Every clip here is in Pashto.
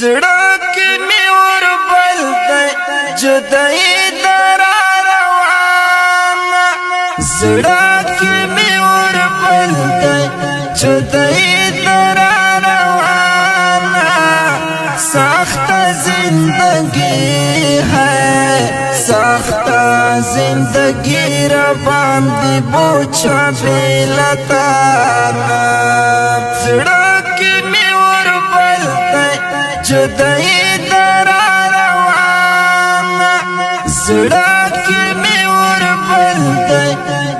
زړه کې مې ور بل دی جدائی درا روانه زړه کې مې ور بل دی جدائی درا روانه سخت زندگی ہے سخت زندگی را باندې بوچا بیلتانا زړه کې مې ور بل دی جدائی درا روانه زړه کې مې ور بل دی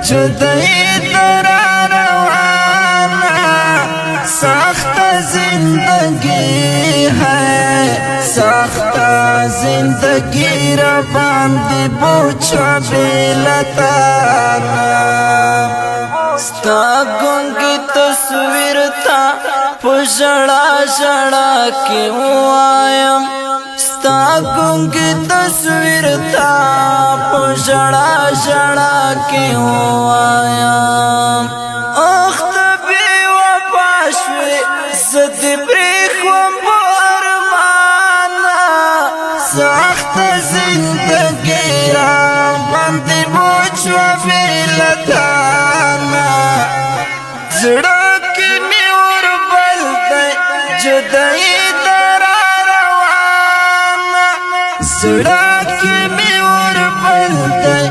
جدائی درا روانه سخت زندگی ہے سخت زندگی را باندې بوچا بیلتانا ستا ګونګي تصویر تا پژړا ژړا کې وایم ستا ګونګي تصویر تا پژړا ژړا کې وایم اخ ته بې وفا شوې زه دې پرېښوم په ارمانه سخت زندګي را باندې بوج وه بیلتانه زړه کې مې ور بل دی جدائی درا روانه زړه کې مې ور بل دی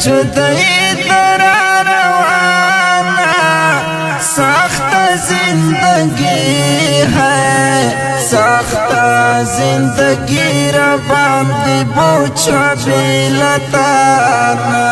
جدائی درا روانه سخت زندگی ہے سخت زندگی را باندې بوچا بیلتانا